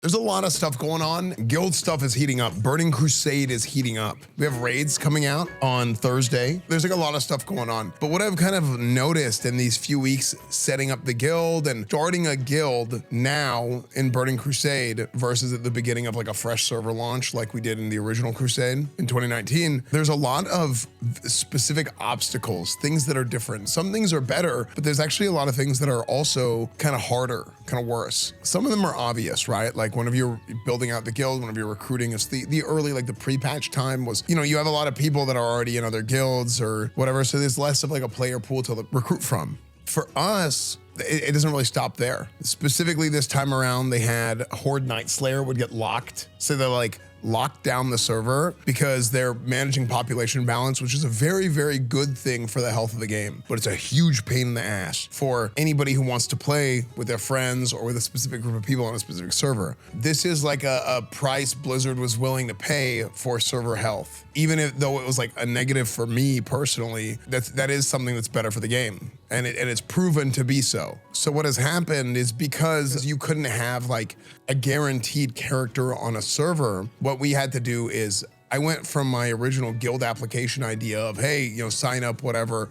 There's a lot of stuff going on. Guild stuff is heating up. Burning Crusade is heating up. We have raids coming out on Thursday. There's like a lot of stuff going on. But what I've kind of noticed in these few weeks setting up the guild and starting a guild now in Burning Crusade versus at the beginning of like a fresh server launch like we did in the original Crusade in 2019, there's a lot of specific obstacles, things that are different. Some things are better, but there's actually a lot of things that are also kind of harder, kind of worse. Some of them are obvious, right? Like whenever you're building out the guild, whenever you're recruiting, it's the early, like the pre-patch time was, you know, you have a lot of people that are already in other guilds or whatever. So there's less of like a player pool to recruit from. For us, it doesn't really stop there. Specifically this time around, they had Horde Night Slayer would get locked. So they're like, locked down the server because they're managing population balance, which is a very, very good thing for the health of the game. But it's a huge pain in the ass for anybody who wants to play with their friends or with a specific group of people on a specific server. This is like a price Blizzard was willing to pay for server health. Even though it was like a negative for me personally, that is something that's better for the game. And it's proven to be so. So what has happened is because you couldn't have like a guaranteed character on a server, what we had to do is I went from my original guild application idea of, hey, you know, sign up, whatever,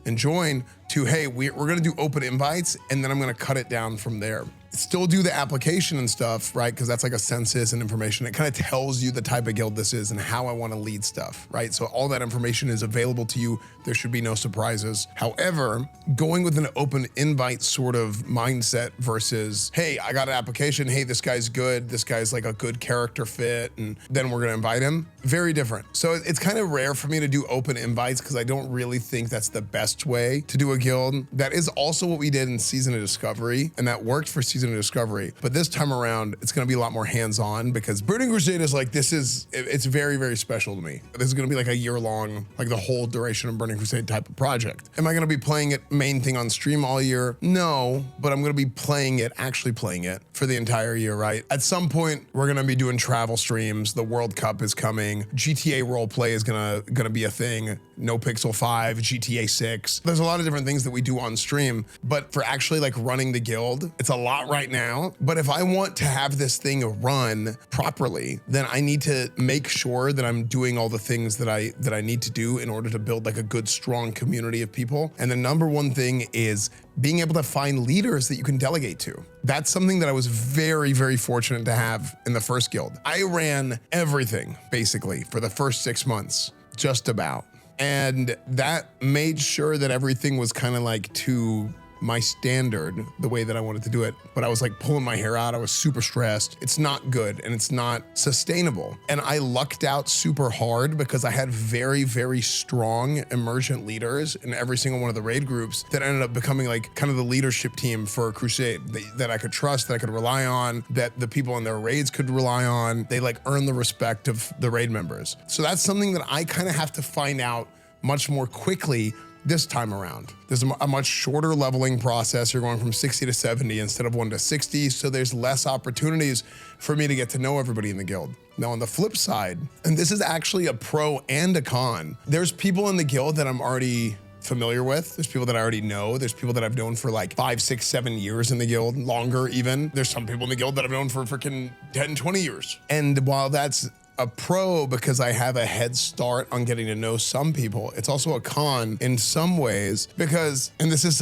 and join to, hey, we're gonna do open invites and then I'm gonna cut it down from there. Still do the application and stuff, right? Because that's like a census and information. It kind of tells you the type of guild this is and how I want to lead stuff, right? So all that information is available to you. There should be no surprises. However, going with an open invite sort of mindset versus, hey, I got an application. Hey, this guy's good. This guy's like a good character fit. And then we're going to invite him. Very different. So it's kind of rare for me to do open invites because I don't really think that's the best way to do a guild. That is also what we did in Season of Discovery. And that worked for Season of Discovery, but this time around it's going to be a lot more hands-on because Burning Crusade is like, it's very, very special to me. This is going to be like a year-long, like the whole duration of Burning Crusade type of project. Am I going to be playing it main thing on stream all year? No, but I'm going to be playing it, actually playing it for the entire year, right? At some point we're going to be doing travel streams. The World Cup is coming. GTA roleplay is going to be a thing. No Pixel 5, GTA 6. There's a lot of different things that we do on stream, but for actually like running the guild, it's a lot right now. But if I want to have this thing run properly, then I need to make sure that I'm doing all the things that I need to do in order to build like a good, strong community of people. And the number one thing is being able to find leaders that you can delegate to. That's something that I was very, very fortunate to have in the first guild. I ran everything basically for the first 6 months, just about. And that made sure that everything was kind of like to my standard, the way that I wanted to do it. But I was like pulling my hair out. I was super stressed. It's not good and it's not sustainable. And I lucked out super hard because I had very, very strong emergent leaders in every single one of the raid groups that ended up becoming like kind of the leadership team for Crusade that I could trust, that I could rely on, that the people in their raids could rely on. They like earn the respect of the raid members. So that's something that I kind of have to find out much more quickly this time around. There's a much shorter leveling process. You're going from 60 to 70 instead of 1 to 60. So there's less opportunities for me to get to know everybody in the guild. Now on the flip side, and this is actually a pro and a con, there's people in the guild that I'm already familiar with. There's people that I already know. There's people that I've known for like 5, 6, 7 years in the guild, longer even. There's some people in the guild that I've known for freaking 10, 20 years. And while that's a pro because I have a head start on getting to know some people, it's also a con in some ways because, and this is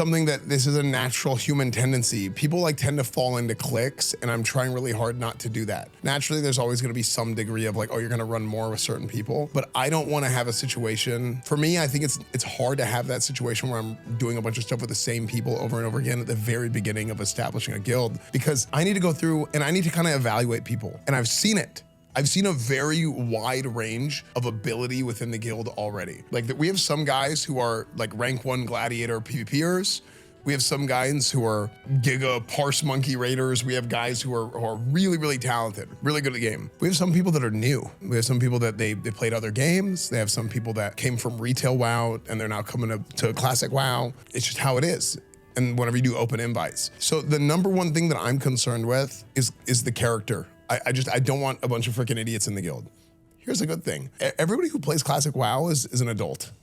a natural human tendency, people like tend to fall into cliques and I'm trying really hard not to do that. Naturally, there's always gonna be some degree of like, oh, you're gonna run more with certain people, but I don't wanna have a situation, for me, I think it's hard to have that situation where I'm doing a bunch of stuff with the same people over and over again at the very beginning of establishing a guild because I need to go through and I need to kind of evaluate people. And I've seen it. I've seen a very wide range of ability within the guild already. Like we have some guys who are like rank 1 gladiator PvPers. We have some guys who are Giga Parse Monkey Raiders. We have guys who are really, really talented, really good at the game. We have some people that are new. We have some people that they played other games. They have some people that came from retail WoW and they're now coming to classic WoW. It's just how it is. And whenever you do open invites. So the number one thing that I'm concerned with is the character. I don't want a bunch of freaking idiots in the guild. Here's a good thing. Everybody who plays classic WoW is an adult,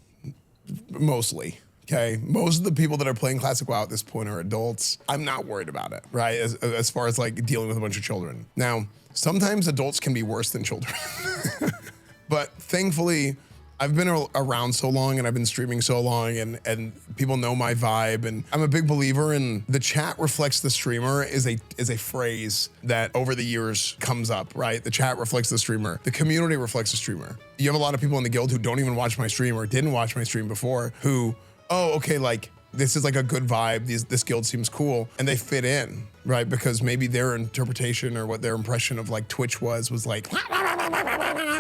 mostly. Okay, most of the people that are playing Classic WoW at this point are adults. I'm not worried about it, right? As far as like dealing with a bunch of children. Now, sometimes adults can be worse than children, but thankfully, I've been around so long and I've been streaming so long and people know my vibe, and I'm a big believer in the chat reflects the streamer is a phrase that over the years comes up, right? The chat reflects the streamer. The community reflects the streamer. You have a lot of people in the guild who don't even watch my stream or didn't watch my stream before who, oh, okay, like this is like a good vibe. This guild seems cool, and they fit in, right? Because maybe their interpretation or what their impression of like Twitch was like,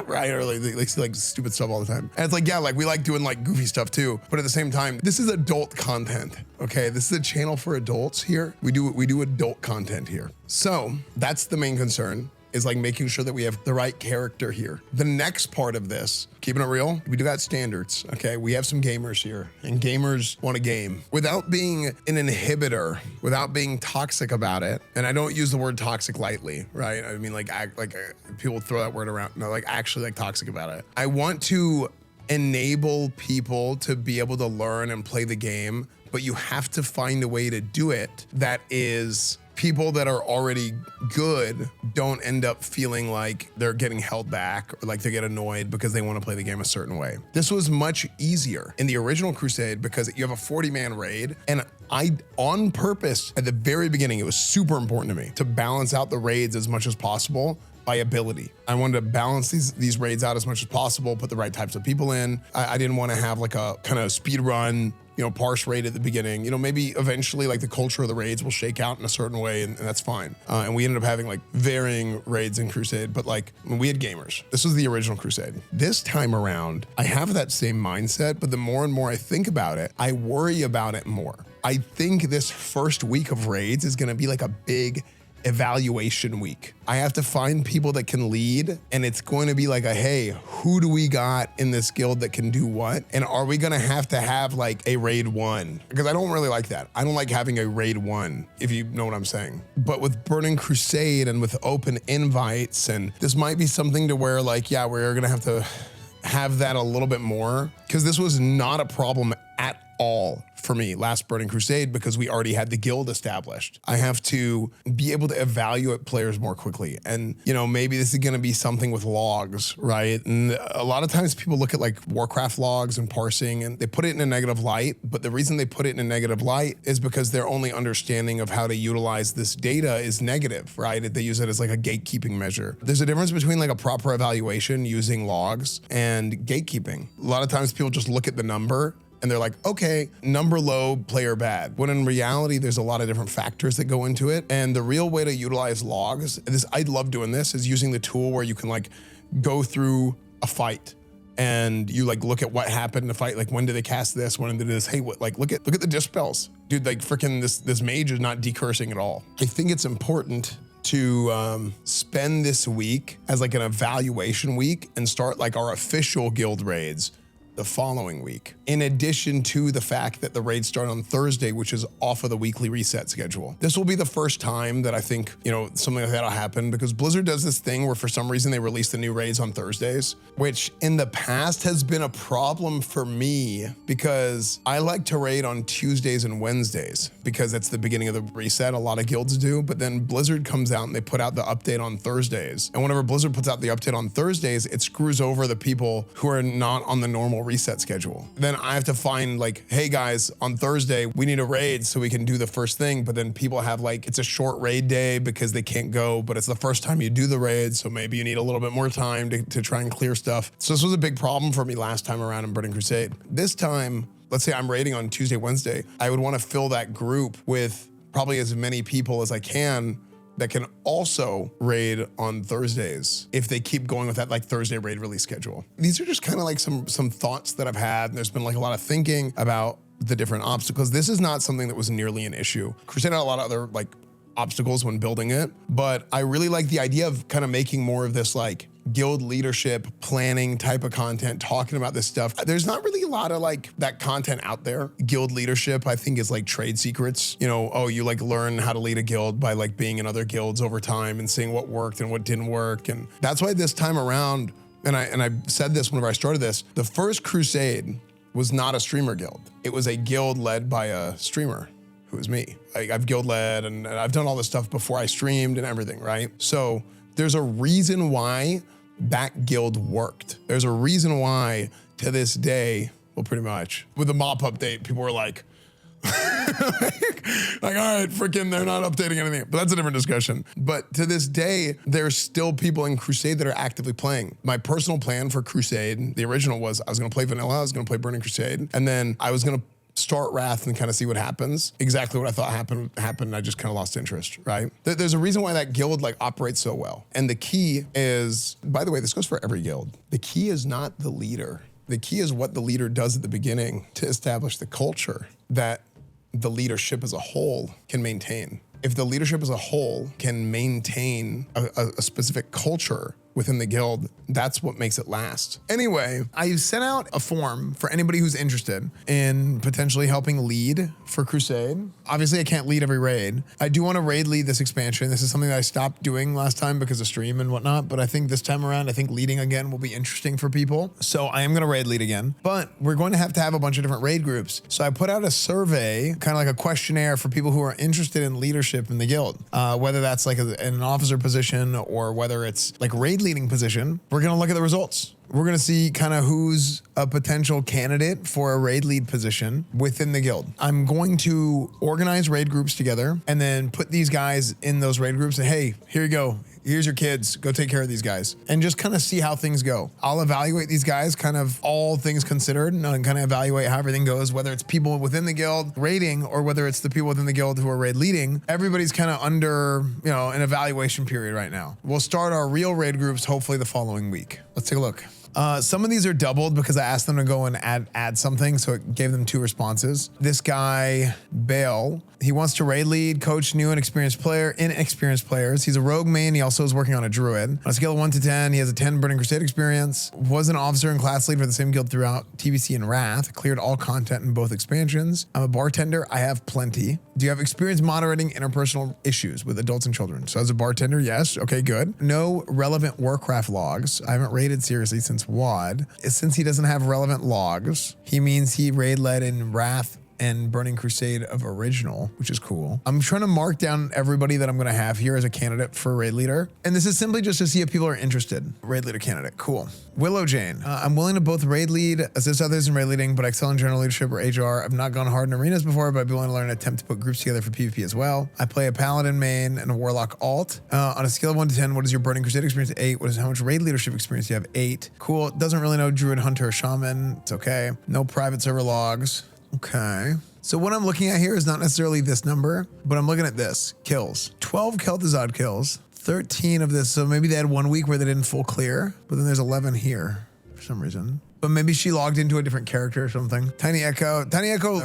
right? Or like they see like stupid stuff all the time. And it's like, yeah, like we like doing like goofy stuff too. But at the same time, this is adult content. Okay, this is a channel for adults here. We do adult content here. So that's the main concern, is like making sure that we have the right character here. The next part of this, keeping it real, we do got standards, okay? We have some gamers here, and gamers want a game. Without being an inhibitor, without being toxic about it, and I don't use the word toxic lightly, right? I mean, like people throw that word around, no, like actually like toxic about it. I want to enable people to be able to learn and play the game, but you have to find a way to do it that is people that are already good don't end up feeling like they're getting held back or like they get annoyed because they want to play the game a certain way. This was much easier in the original Crusade because you have a 40-man raid, and I, on purpose, at the very beginning, it was super important to me to balance out the raids as much as possible by ability. I wanted to balance these raids out as much as possible, put the right types of people in. I didn't want to have like a kind of speed run, you know, parse raid at the beginning. You know, maybe eventually like the culture of the raids will shake out in a certain way, and that's fine. And we ended up having like varying raids in Crusade, but like we had gamers. This was the original Crusade. This time around, I have that same mindset, but the more and more I think about it, I worry about it more. I think this first week of raids is gonna be like a big evaluation week. I have to find people that can lead, and it's going to be like a, hey, who do we got in this guild that can do what? And are we gonna have like a raid 1? Because I don't really like that. I don't like having a raid 1, if you know what I'm saying. But with Burning Crusade and with open invites, and this might be something to where like, yeah, we're gonna have to have that a little bit more, because this was not a problem at all for me last Burning Crusade because we already had the guild established. I have to be able to evaluate players more quickly. And, you know, maybe this is going to be something with logs, right? And a lot of times people look at like Warcraft logs and parsing and they put it in a negative light. But the reason they put it in a negative light is because their only understanding of how to utilize this data is negative, right? They use it as like a gatekeeping measure. There's a difference between like a proper evaluation using logs and gatekeeping. A lot of times people just look at the number and they're like, okay, number low, player bad. When in reality, there's a lot of different factors that go into it. And the real way to utilize logs, I love doing this, is using the tool where you can like go through a fight and you like look at what happened in the fight. Like, when did they cast this? When did this? Hey, what? Like, look at the dispels, dude. Like, freaking this mage is not decursing at all. I think it's important to spend this week as like an evaluation week and start like our official guild raids the following week, in addition to the fact that the raids start on Thursday, which is off of the weekly reset schedule. This will be the first time that I think, you know, something like that'll happen, because Blizzard does this thing where for some reason they release the new raids on Thursdays, which in the past has been a problem for me because I like to raid on Tuesdays and Wednesdays because that's the beginning of the reset. A lot of guilds do, but then Blizzard comes out and they put out the update on Thursdays. And whenever Blizzard puts out the update on Thursdays, it screws over the people who are not on the normal reset schedule. Then I have to find like, hey guys, on Thursday, we need a raid so we can do the first thing. But then people have like, it's a short raid day because they can't go, but it's the first time you do the raid. So maybe you need a little bit more time to try and clear stuff. So this was a big problem for me last time around in Burning Crusade. This time, let's say I'm raiding on Tuesday, Wednesday, I would want to fill that group with probably as many people as I can that can also raid on Thursdays if they keep going with that like Thursday raid release schedule. These are just kind of like some thoughts that I've had. And there's been like a lot of thinking about the different obstacles. This is not something that was nearly an issue. Crusade had a lot of other like obstacles when building it, but I really like the idea of kind of making more of this like guild leadership planning type of content, talking about this stuff. There's not really a lot of like that content out there. Guild leadership, I think, is like trade secrets. You know, oh, you like learn how to lead a guild by like being in other guilds over time and seeing what worked and what didn't work. And that's why this time around, and I said this whenever I started this, the first Crusade was not a streamer guild. It was a guild led by a streamer who was me. I've guild led and I've done all this stuff before I streamed and everything, right? So there's a reason why that guild worked. There's a reason why to this day, well, pretty much with the mop update, people were like, like, all right, freaking, they're not updating anything. But that's a different discussion. But to this day, there's still people in Crusade that are actively playing. My personal plan for Crusade, the original was I was gonna play Vanilla, I was gonna play Burning Crusade, and then I was gonna start Wrath and kind of see what happens. Exactly what I thought happened, and I just kind of lost interest, right? There's a reason why that guild like operates so well. And the key is, by the way, this goes for every guild. The key is not the leader. The key is what the leader does at the beginning to establish the culture that the leadership as a whole can maintain. If the leadership as a whole can maintain a specific culture within the guild, that's what makes it last. Anyway, I sent out a form for anybody who's interested in potentially helping lead for Crusade. Obviously, I can't lead every raid. I do want to raid lead this expansion. This is something that I stopped doing last time because of stream and whatnot, but I think this time around, I think leading again will be interesting for people. So I am going to raid lead again, but we're going to have a bunch of different raid groups. So I put out a survey, kind of like a questionnaire for people who are interested in leadership in the guild, whether that's like in an officer position or whether it's like raid leading position. We're going to look at the results. We're going to see kind of who's a potential candidate for a raid lead position within the guild. I'm going to organize raid groups together and then put these guys in those raid groups and hey, here you go. Here's your kids, go take care of these guys and just kind of see how things go. I'll evaluate these guys, kind of all things considered, and kind of evaluate how everything goes, whether it's people within the guild raiding or whether it's the people within the guild who are raid leading. Everybody's kind of under, an evaluation period right now. We'll start our real raid groups hopefully the following week. Let's take a look. Some of these are doubled because I asked them to go and add something, so it gave them 2 responses. This guy, Bale, he wants to raid lead, coach new and inexperienced players. He's a rogue main. He also is working on a druid. On a scale of 1 to 10, he has a 10 Burning Crusade experience, was an officer and class lead for the same guild throughout TBC and Wrath, cleared all content in both expansions. I'm a bartender. I have plenty. Do you have experience moderating interpersonal issues with adults and children? So as a bartender, yes. Okay, good. No relevant Warcraft logs. I haven't raided seriously since WoD. Since he doesn't have relevant logs, he means he raid led in Wrath and Burning Crusade of Original, which is cool. I'm trying to mark down everybody that I'm gonna have here as a candidate for raid leader. And this is simply just to see if people are interested. Raid leader candidate, cool. Willow Jane, I'm willing to both raid lead, assist others in raid leading, but excel in general leadership or HR. I've not gone hard in arenas before, but I'd be willing to learn and attempt to put groups together for PvP as well. I play a paladin main and a warlock alt. On a scale of 1 to 10, what is your Burning Crusade experience? 8. How much raid leadership experience do you have? 8. Cool, doesn't really know druid, hunter, or shaman. It's okay. No private server logs. Okay. So what I'm looking at here is not necessarily this number, but I'm looking at this. Kills. 12 Kel'Thuzad kills. 13 of this, so maybe they had 1 week where they didn't full clear, but then there's 11 here for some reason. But maybe she logged into a different character or something. Tiny Echo,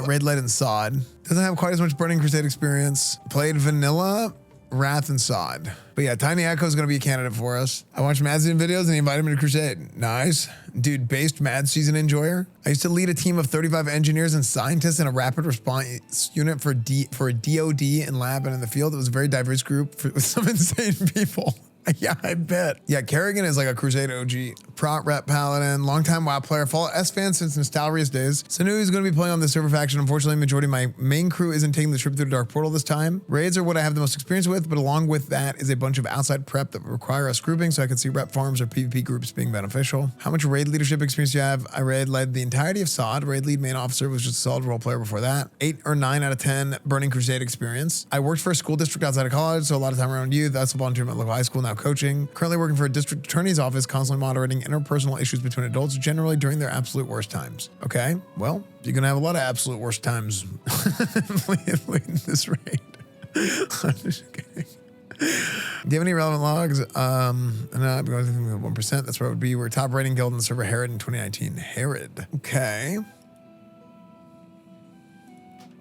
raid led in Sod. Doesn't have quite as much Burning Crusade experience. Played Vanilla, Wrath, and Sod. But yeah, Tiny Echo is going to be a candidate for us. I watched Mad's videos and he invited me to Crusade. Nice. Dude, based Mad season enjoyer. I used to lead a team of 35 engineers and scientists in a rapid response unit for a DOD in lab and in the field. It was a very diverse group with some insane people. Yeah, I bet. Yeah, Kerrigan is like a Crusade OG. Prot rep paladin, longtime WoW player, followed Esfand since Nostalria's days. So knew he was going to be playing on the server faction. Unfortunately, the majority of my main crew isn't taking the trip through the Dark Portal this time. Raids are what I have the most experience with, but along with that is a bunch of outside prep that require us grouping, so I can see rep farms or PvP groups being beneficial. How much raid leadership experience do you have? I raid led the entirety of Sod. Raid lead main officer, was just a solid role player before that. 8 or 9 out of 10 Burning Crusade experience. I worked for a school district outside of college, so a lot of time around youth. That's a volunteer at local high school, now coaching. Currently working for a district attorney's office, constantly moderating interpersonal issues between adults, generally during their absolute worst times. Okay, well, you're gonna have a lot of absolute worst times leading this raid. I'm just kidding. Do you have any relevant logs? No, I'm going to 1%. That's where it would be. We're top rating guild on the server Herod in 2019. Herod. Okay.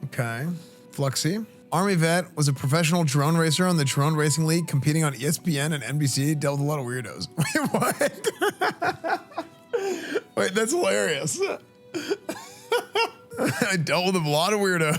Okay. Fluxy. Army vet, was a professional drone racer on the Drone Racing League, competing on ESPN and NBC, dealt with a lot of weirdos. Wait, what? Wait, that's hilarious. I dealt with a lot of weirdos.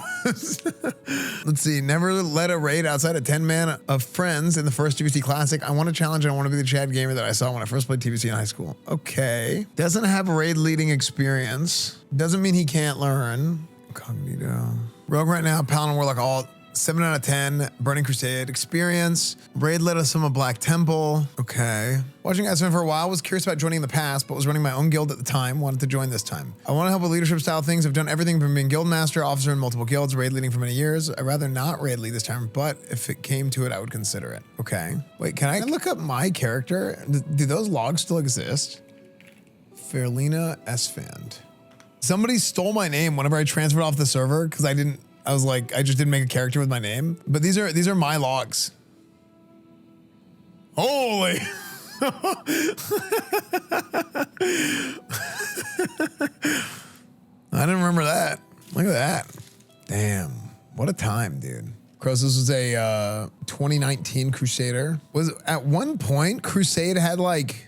Let's see. Never led a raid outside of 10 man of friends in the first TBC Classic. I want a challenge. I want to be the Chad gamer that I saw when I first played TBC in high school. Okay. Doesn't have raid leading experience. Doesn't mean he can't learn. Incognito. Rogue right now. Paladin Warlock all 7 out of 10. Burning Crusade experience. Raid led us from a Black Temple. Okay. Watching Esfand for a while, was curious about joining in the past, but was running my own guild at the time, wanted to join this time. I want to help with leadership style things. I've done everything from being guild master, officer in multiple guilds, raid leading for many years. I'd rather not raid lead this time, but if it came to it, I would consider it. Okay. Wait, can I look up my character? Do those logs still exist? Fairlina Esfand. Somebody stole my name whenever I transferred off the server because I was like, I just didn't make a character with my name. But these are my logs. Holy. I didn't remember that. Look at that. Damn. What a time, dude. Crows, this was a 2019 Crusader. Was at one point, Crusade had like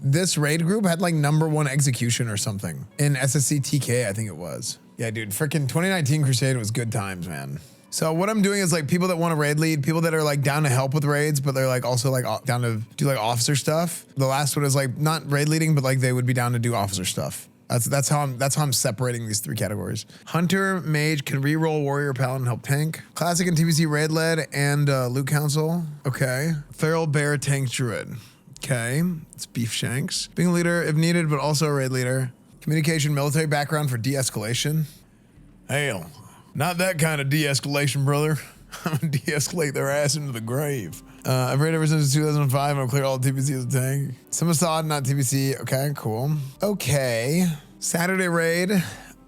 this raid group had like #1 execution or something in SSC TK, I think it was. Yeah, dude, freaking 2019 Crusade was good times, man. So what I'm doing is like people that want to raid lead, people that are like down to help with raids, but they're like also like down to do like officer stuff. The last one is like not raid leading, but like they would be down to do officer stuff. That's how I'm separating these 3 categories. Hunter, mage, can reroll warrior, paladin, help tank. Classic and TBC raid led and loot council. Okay. Feral bear, tank, druid. Okay. It's beef shanks. Being a leader if needed, but also a raid leader. Communication, military background for de-escalation. Hell, not that kind of de-escalation, brother. I'm gonna de-escalate their ass into the grave. I've raided ever since 2005 and I've cleared all the TBC as a tank. Some Assad, not TBC. Okay, cool. Okay. Saturday raid.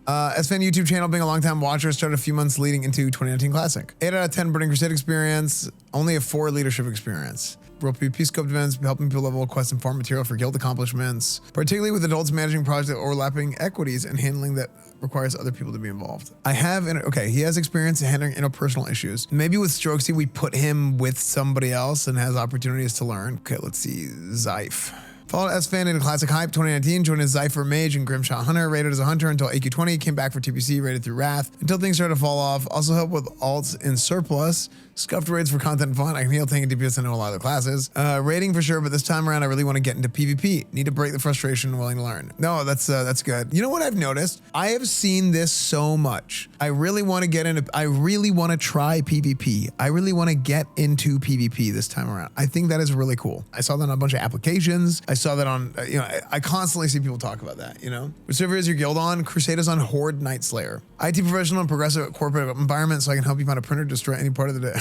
Esfand YouTube channel, being a long-time watcher, started a few months leading into 2019 Classic. 8 out of 10 Burning Crusade experience. Only a 4 leadership experience. World PvP scope events, helping people level quest and farm material for guild accomplishments, particularly with adults managing projects with overlapping equities and handling that requires other people to be involved. He has experience in handling interpersonal issues. Maybe with Strokesy, we put him with somebody else and has opportunities to learn. Okay, let's see, Zyph. Followed Esfand in Classic Hype 2019, joined as Zypher Mage and Grimshot Hunter, rated as a Hunter until AQ20, came back for TPC, rated through Wrath, until things started to fall off. Also helped with alts in Surplus, scuffed raids for content and fun. I can heal, tank, and DPS. I know a lot of the classes. Rating for sure, but this time around I really want to get into PvP. Need to break the frustration and willing to learn. No, that's good. You know what I've noticed? I have seen this so much. I really want to try PvP. I really want to get into PvP this time around. I think that is really cool. I saw that on a bunch of applications. I saw that on, I constantly see people talk about that, Which server is your guild on? Crusade is on Horde Night Slayer. IT professional and progressive corporate environment, so I can help you find a printer to destroy any part of the day.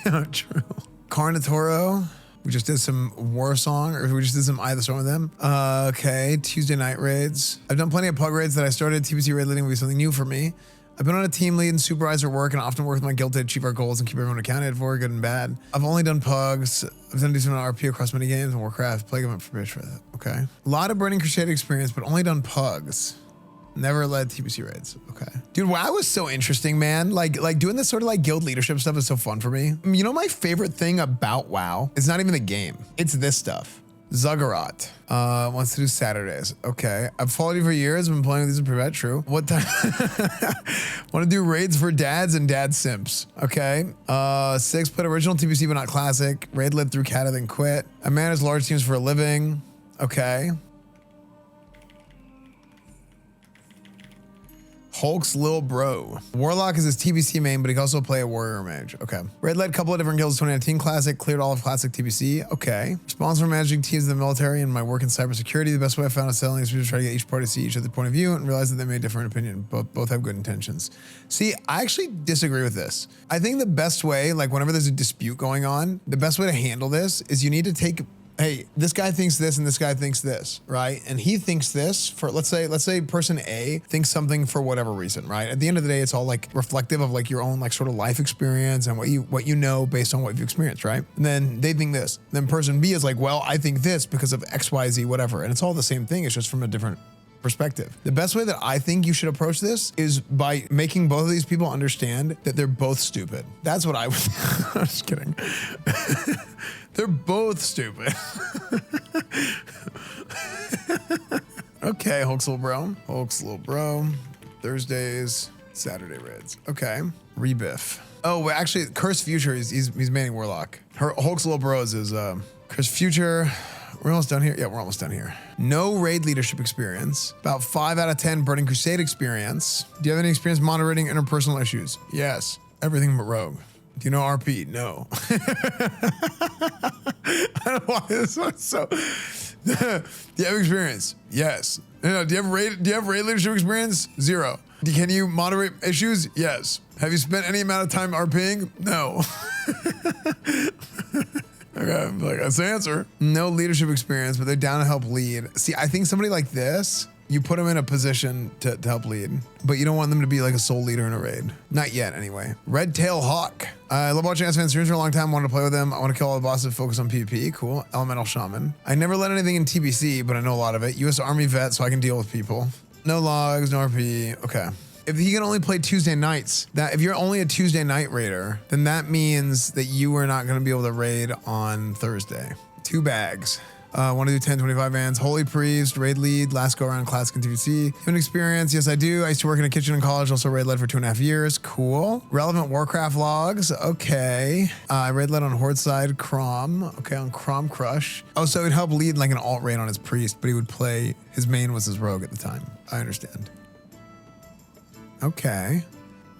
Yeah, true. Carnitoro. We just did some War Song, or we just did some Eye the Storm with them. Okay, Tuesday night raids. I've done plenty of pug raids that I started. TBC raid leading will be something new for me. I've been on a team lead and supervisor work and often work with my guild to achieve our goals and keep everyone accounted for, good and bad. I've only done pugs. I've done decent RP across many games and Warcraft, Plague Event for bitch for that. Okay. A lot of Burning Crusade experience, but only done pugs. Never led TBC raids. Okay. Dude, WoW was so interesting, man. Like doing this sort of like guild leadership stuff is so fun for me. You know, my favorite thing about WoW, it's not even the game. It's this stuff. Zuggerat wants to do Saturdays. Okay. I've followed you for years. I've been playing with these in Privet. True. What time? Want to do raids for dads and dad simps. Okay. 6, played original TBC, but not classic. Raid led through Kata, then quit. I manage large teams for a living. Okay. Hulk's Lil Bro. Warlock is his TBC main, but he can also play a warrior mage. Okay. Red led a couple of different guilds 2019 Classic, cleared all of Classic TBC. Okay. Responsible for managing teams in the military and my work in cybersecurity. The best way I found is selling is to try to get each party to see each other's point of view and realize that they may differ in opinion, but both have good intentions. See, I actually disagree with this. I think the best way, like whenever there's a dispute going on, the best way to handle this is you need to take, hey, this guy thinks this and this guy thinks this, right? And he thinks this for, let's say person A thinks something for whatever reason, right? At the end of the day, it's all like reflective of like your own like sort of life experience and what you know based on what you've experienced, right? And then they think this. Then person B is like, well, I think this because of X, Y, Z, whatever. And it's all the same thing. It's just from a different perspective. The best way that I think you should approach this is by making both of these people understand that they're both stupid. That's what I would, I'm just kidding. They're both stupid. Okay, Hulk's little bro. Hulk's little bro. Thursdays. Saturday raids. Okay. Rebiff. Oh, well, actually, Cursed Future, he's maining Warlock. Hulk's little bros is Cursed Future. We're almost done here. Yeah, we're almost done here. No raid leadership experience. About 5 out of 10 Burning Crusade experience. Do you have any experience moderating interpersonal issues? Yes. Everything but Rogue. Do you know RP? No. I don't know why this one's so. Do you have experience? Yes. No, do you have raid leadership experience? 0. Can you moderate issues? Yes. Have you spent any amount of time RPing? No. Okay, like that's the answer. No leadership experience, but they're down to help lead. See, I think somebody like this, you put them in a position to help lead, but you don't want them to be like a sole leader in a raid. Not yet, anyway. Red Tail Hawk. I love watching Esfand streams for a long time. Wanted to play with them. I want to kill all the bosses, focus on PvP. Cool. Elemental Shaman. I never led anything in TBC, but I know a lot of it. US Army vet, so I can deal with people. No logs, no RP. Okay. If he can only play Tuesday nights, if you're only a Tuesday night raider, then that means that you are not going to be able to raid on Thursday. 2 bags. Want to do 10, 25 bands. Holy Priest, raid lead, last go around classic and TVC. Human experience, yes I do. I used to work in a kitchen in college, also raid led for 2.5 years. Cool. Relevant Warcraft logs, okay. I raid led on Horde side, Crom. Okay, on Crom Crush. Oh, so it'd help lead like an alt raid on his priest, but he would play, his main was his rogue at the time. I understand. Okay.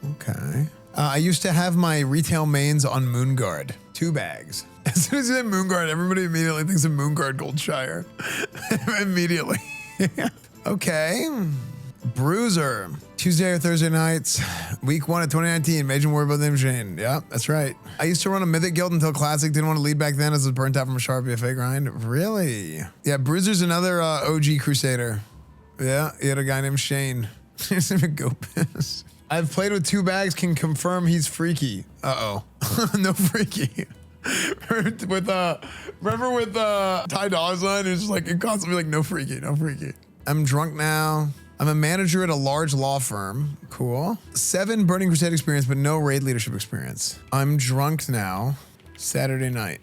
Okay. I used to have my retail mains on Moonguard. 2 bags. As soon as you say Moonguard, everybody immediately thinks of Moonguard Goldshire. Immediately. Okay. Bruiser. Tuesday or Thursday nights. Week 1 of 2019. Major worry about them, Shane. Yeah, that's right. I used to run a Mythic guild until Classic. Didn't want to lead back then as I was burnt out from a sharp BFA grind. Really? Yeah, Bruiser's another OG Crusader. Yeah, he had a guy named Shane. His name is Gopis. I've played with 2 bags, can confirm he's freaky. Uh-oh. No freaky. Remember with Ty Dolla $ign, it's just like, it constantly like, no freaky, no freaky. I'm drunk now. I'm a manager at a large law firm. Cool. 7 Burning Crusade experience, but no raid leadership experience. I'm drunk now. Saturday night.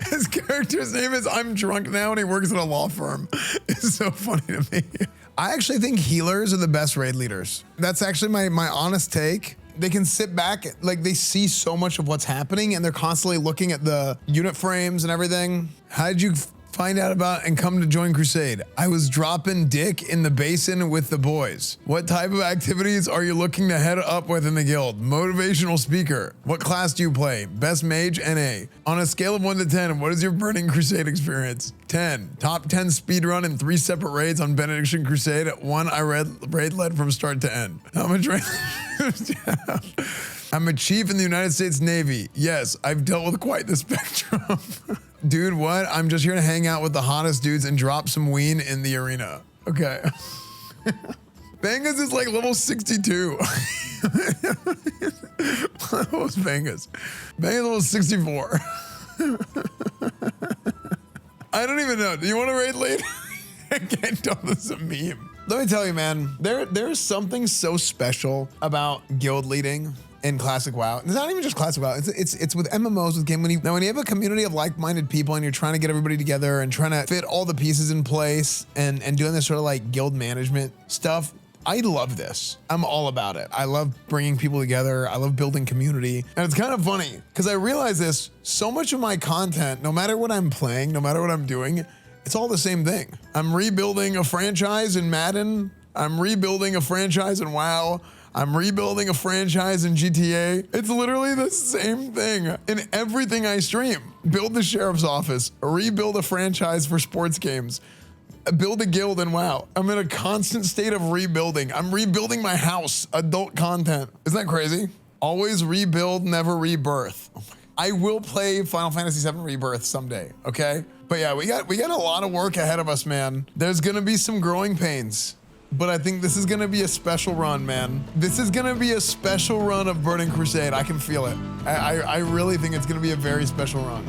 His character's name is I'm drunk now and he works at a law firm. It's so funny to me. I actually think healers are the best raid leaders. That's actually my honest take. They can sit back, like they see so much of what's happening and they're constantly looking at the unit frames and everything. How did you find out about and come to join Crusade? I was dropping dick in the basin with the boys. What type of activities are you looking to head up with in the guild? Motivational speaker. What class do you play? Best mage, NA. On a scale of 1 to 10, what is your Burning Crusade experience? 10. Top 10 speedrun in 3 separate raids on Benediction Crusade. 1 I raid led from start to end. How much raid? I'm a chief in the United States Navy. Yes, I've dealt with quite the spectrum. Dude, what? I'm just here to hang out with the hottest dudes and drop some ween in the arena. Okay. Bangas is like level 62. What was Bangas? Bangas level 64. I don't even know. Do you want to raid lead? I can't tell this is a meme. Let me tell you, man, there's something so special about guild leading in Classic WoW. It's not even just Classic WoW. It's with MMOs, with game. When you have a community of like-minded people and you're trying to get everybody together and trying to fit all the pieces in place and doing this sort of like guild management stuff, I love this. I'm all about it. I love bringing people together. I love building community. And it's kind of funny because I realize this, so much of my content, no matter what I'm playing, no matter what I'm doing, it's all the same thing. I'm rebuilding a franchise in Madden. I'm rebuilding a franchise in WoW. I'm rebuilding a franchise in GTA. It's literally the same thing in everything I stream. Build the sheriff's office, rebuild a franchise for sports games, build a guild in WoW. I'm in a constant state of rebuilding. I'm rebuilding my house, adult content. Isn't that crazy? Always rebuild, never rebirth. I will play Final Fantasy VII Rebirth someday, okay? But yeah, we got a lot of work ahead of us, man. There's gonna be some growing pains. But I think this is gonna be a special run, man. This is gonna be a special run of Burning Crusade. I can feel it. I really think it's gonna be a very special run.